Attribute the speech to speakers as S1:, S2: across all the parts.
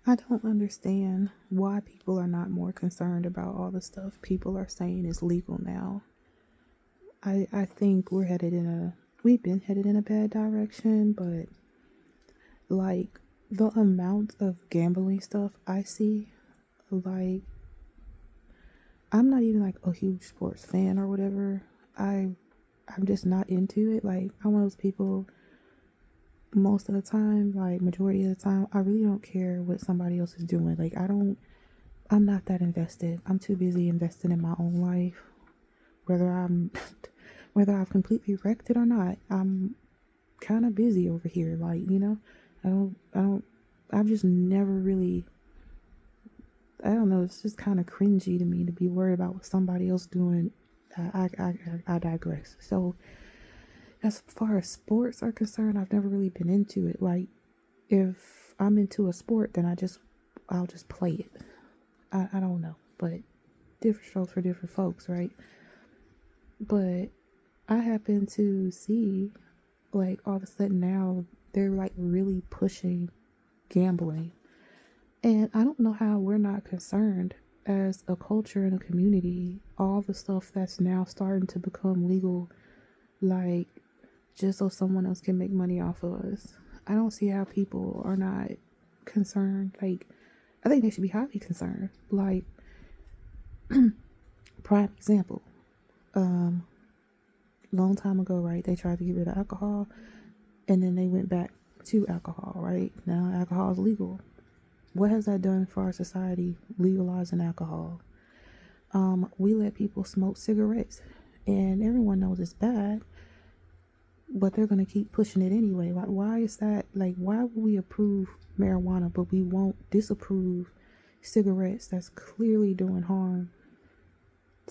S1: I don't understand why people are not more concerned about all the stuff people are saying is legal now. I think we've been headed in a bad direction, but like the amount of gambling stuff I see, like I'm not even like a huge sports fan or whatever. I'm just not into it. Like I'm one of those people most of the time, like majority of the time, I really don't care what somebody else is doing. Like I'm not that invested. I'm too busy investing in my own life. Whether I'm whether I've completely wrecked it or not, I'm kind of busy over here. Like, I don't I've just never really I don't know, it's just kind of cringy to me to be worried about what somebody else doing. I digress. So, as far as sports are concerned, I've never really been into it. Like, if I'm into a sport, then I'll just play it. I don't know, but different strokes for different folks, right? But I happen to see, like, all of a sudden now they're like really pushing gambling. And I don't know how we're not concerned as a culture and a community, all the stuff that's now starting to become legal, like just so someone else can make money off of us. I don't see how people are not concerned. Like, I think they should be highly concerned. Like, prime example, um, long time ago, right? They tried to get rid of alcohol, and then they went back to alcohol, right? Now alcohol is legal. What has that done for our society, legalizing alcohol? We let people smoke cigarettes, and everyone knows it's bad, but they're gonna keep pushing it anyway. Like, why is that? Like, why would we approve marijuana, but we won't disapprove cigarettes that's clearly doing harm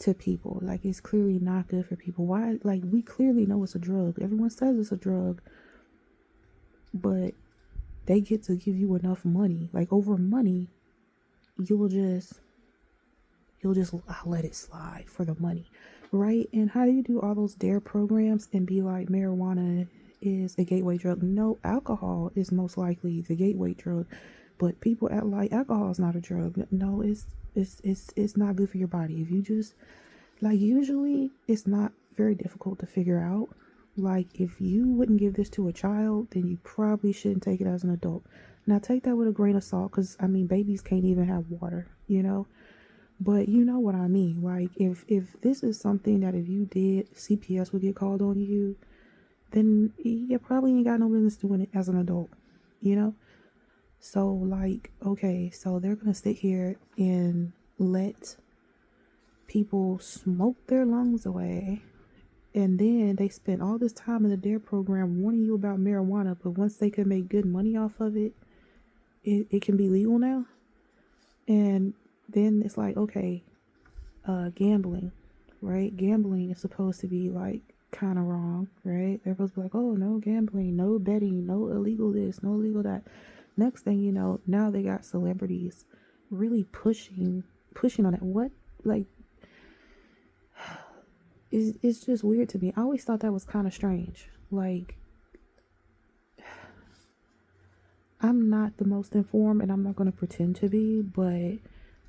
S1: to people? Like, it's clearly not good for people. Why? Like, we clearly know it's a drug. Everyone says it's a drug, but they get to give you enough money. Like, over money, you'll just let it slide for the money, right? And how do you do all those dare programs and be like marijuana is a gateway drug? No, alcohol is most likely the gateway drug, but people act like alcohol is not a drug. No, it's not good for your body. If you just like, usually it's not very difficult to figure out. Like, if you wouldn't give this to a child, then you probably shouldn't take it as an adult. Now take that with a grain of salt, because I mean babies can't even have water, you know. But you know what I mean. Like, if this is something that if you did, CPS would get called on you, then you probably ain't got no business doing it as an adult, you know? So, like, okay, so they're gonna sit here and let people smoke their lungs away, and then they spend all this time in the DARE program warning you about marijuana, but once they can make good money off of it, it can be legal now. And then it's like, okay, gambling, right? Gambling is supposed to be like kind of wrong, right? They're supposed to be like, oh, no gambling, no betting, no illegal this, no illegal that. Next thing you know, now they got celebrities really pushing on it. What, like, it's just weird to me. I always thought that was kind of strange. Like, I'm not the most informed, and I'm not going to pretend to be, but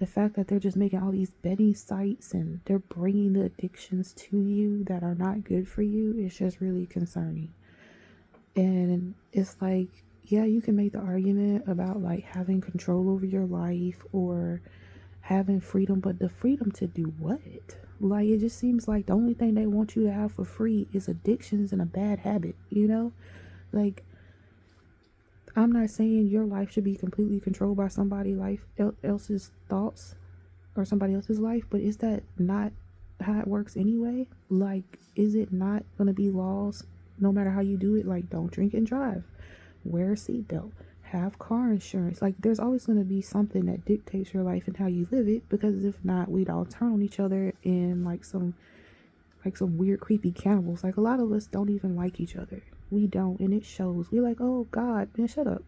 S1: the fact that they're just making all these betting sites and they're bringing the addictions to you that are not good for you is just really concerning. And it's like, yeah, you can make the argument about like having control over your life or having freedom, but the freedom to do what? Like, it just seems like the only thing they want you to have for free is addictions and a bad habit, you know? Like, I'm not saying your life should be completely controlled by somebody else's thoughts or somebody else's life, but is that not how it works anyway? Like, is it not gonna be laws no matter how you do it? Like, don't drink and drive, wear a seatbelt, have car insurance. Like, there's always gonna be something that dictates your life and how you live it, because if not, we'd all turn on each other in like some weird creepy cannibals. Like, a lot of us don't even like each other. We don't, and it shows. We like, oh God, man, shut up.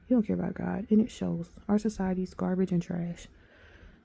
S1: You don't care about God, and it shows. Our society's garbage and trash.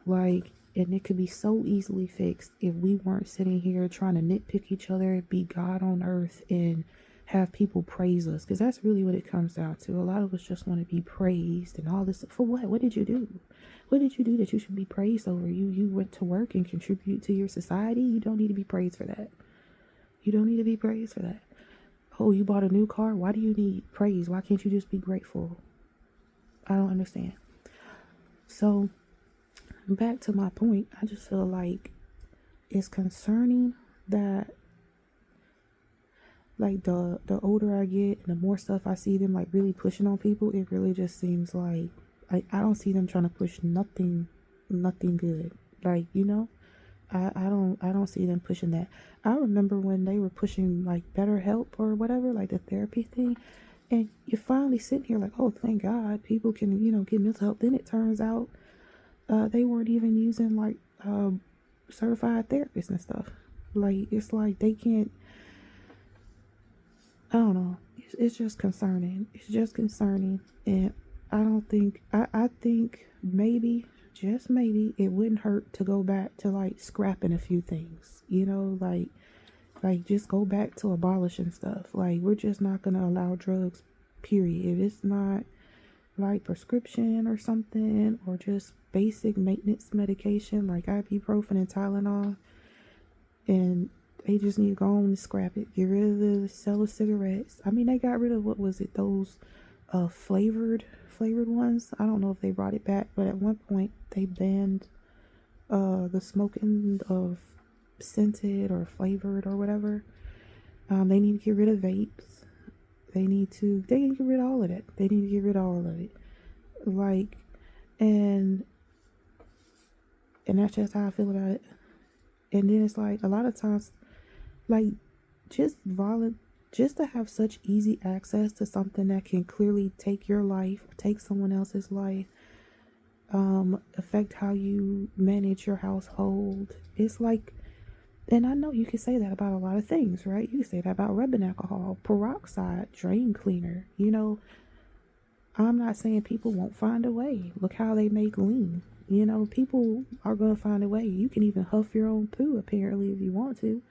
S1: Like, and it could be so easily fixed if we weren't sitting here trying to nitpick each other, be God on earth, and have people praise us, because that's really what it comes down to. A lot of us just want to be praised and all this. For what? What did you do? What did you do that you should be praised over? You went to work and contribute to your society. You don't need to be praised for that. You don't need to be praised for that. Oh, you bought a new car? Why do you need praise? Why can't you just be grateful? I don't understand. So back to my point, I just feel like it's concerning that, like, the older I get and the more stuff I see them like really pushing on people, it really just seems like I don't see them trying to push nothing good. Like, I don't see them pushing that. I remember when they were pushing like BetterHelp or whatever, like the therapy thing, and you're finally sitting here like, oh, thank God people can, get mental help. Then it turns out they weren't even using like certified therapists and stuff. Like, it's like they can't. I don't know. It's just concerning. It's just concerning, and I don't think. I think maybe, just maybe, it wouldn't hurt to go back to like scrapping a few things. Like just go back to abolishing stuff. Like, we're just not gonna allow drugs. Period. If it's not like prescription or something, or just basic maintenance medication like ibuprofen and Tylenol, and they just need to go on and scrap it. Get rid of the sale of cigarettes. I mean, they got rid of, what was it, those flavored ones. I don't know if they brought it back, but at one point they banned the smoking of scented or flavored or whatever. They need to get rid of vapes. They need to get rid of all of that. They need to get rid of all of it. Like, and that's just how I feel about it. And then it's like, a lot of times, like, just to have such easy access to something that can clearly take your life, or take someone else's life, affect how you manage your household. It's like, and I know you can say that about a lot of things, right? You can say that about rubbing alcohol, peroxide, drain cleaner. I'm not saying people won't find a way. Look how they make lean. People are going to find a way. You can even huff your own poo, apparently, if you want to.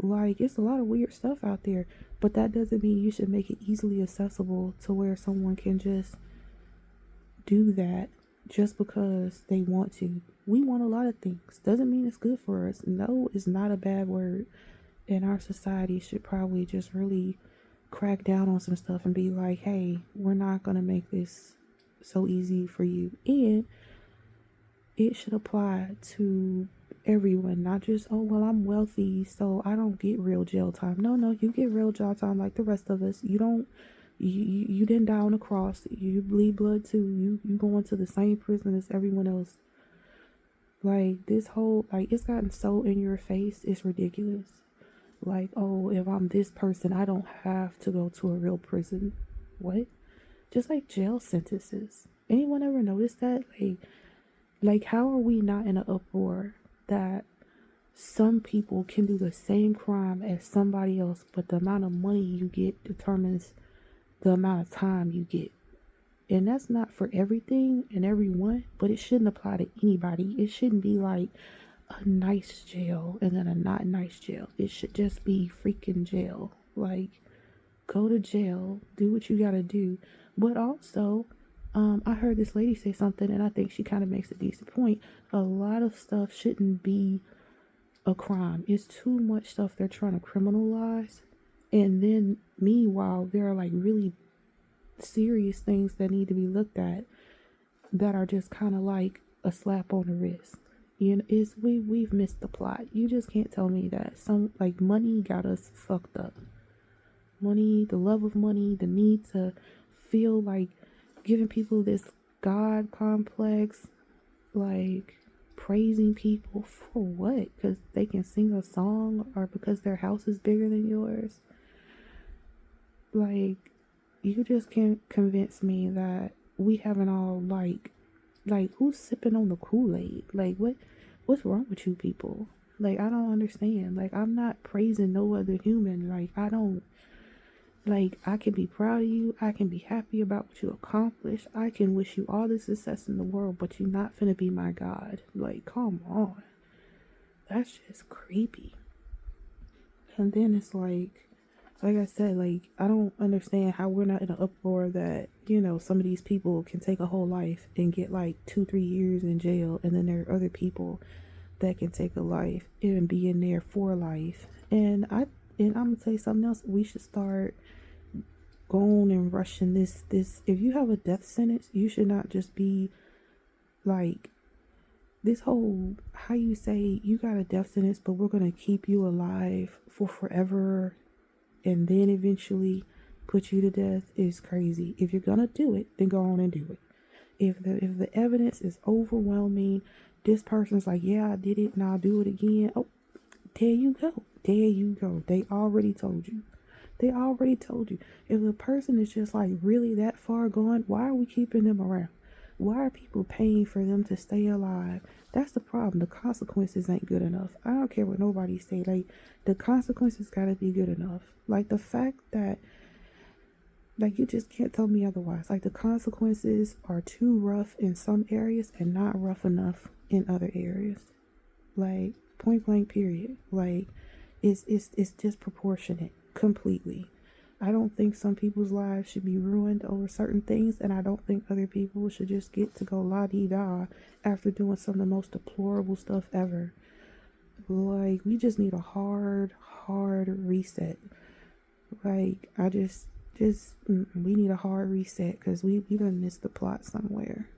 S1: Like, it's a lot of weird stuff out there. But that doesn't mean you should make it easily accessible to where someone can just do that just because they want to. We want a lot of things. Doesn't mean it's good for us. No, it's not a bad word. And our society should probably just really crack down on some stuff and be like, hey, we're not going to make this so easy for you. And it should apply to everyone, not just, oh, well, I'm wealthy, so I don't get real jail time. No, you get real jail time like the rest of us. You didn't die on the cross. You bleed blood too. You go into the same prison as everyone else. Like, this whole, like, it's gotten so in your face, it's ridiculous. Like, oh, if I'm this person, I don't have to go to a real prison. What? Just like jail sentences. Anyone ever noticed that? Like, how are we not in an uproar that some people can do the same crime as somebody else, but the amount of money you get determines the amount of time you get? And that's not for everything and everyone, but it shouldn't apply to anybody. It shouldn't be like a nice jail and then a not nice jail. It should just be freaking jail. Like, go to jail, do what you gotta do. But also, I heard this lady say something, and I think she kind of makes a decent point. A lot of stuff shouldn't be a crime. It's too much stuff they're trying to criminalize. And then, meanwhile, there are like really serious things that need to be looked at that are just kind of like a slap on the wrist. We've missed the plot. You just can't tell me that some, like, money got us fucked up. Money, the love of money, the need to feel like giving people this God complex, like praising people for what? Because they can sing a song, or because their house is bigger than yours? Like, you just can't convince me that we haven't all like who's sipping on the Kool-Aid? Like, what's wrong with you people? Like, I don't understand. Like, I'm not praising no other human. Like, I can be proud of you. I can be happy about what you accomplished. I can wish you all the success in the world, but you're not finna be my God. Like, come on. That's just creepy. And then it's like, Like I said, like I don't understand how we're not in an uproar that, you know, some of these people can take a whole life and get like 2, 3 years in jail, and then there are other people that can take a life and be in there for life. And I'm gonna tell you something else. We should start going and rushing this. If you have a death sentence, you should not just be like this whole, how you say you got a death sentence, but we're gonna keep you alive for forever and then eventually put you to death is crazy. If you're gonna do it, then go on and do it. If the evidence is overwhelming, this person's like, yeah, I did it and I'll do it again. Oh, there you go. There you go. They already told you. They already told you. If the person is just like really that far gone, why are we keeping them around? Why are people paying for them to stay alive? That's the problem. The consequences ain't good enough. I don't care what nobody say. Like, the consequences gotta be good enough. Like, the fact that, like, you just can't tell me otherwise. Like, the consequences are too rough in some areas and not rough enough in other areas. Like, point blank, period. Like, it's disproportionate completely. I don't think some people's lives should be ruined over certain things, and I don't think other people should just get to go la di da after doing some of the most deplorable stuff ever. Like, we just need a hard reset. Like, we need a hard reset because we done missed the plot somewhere.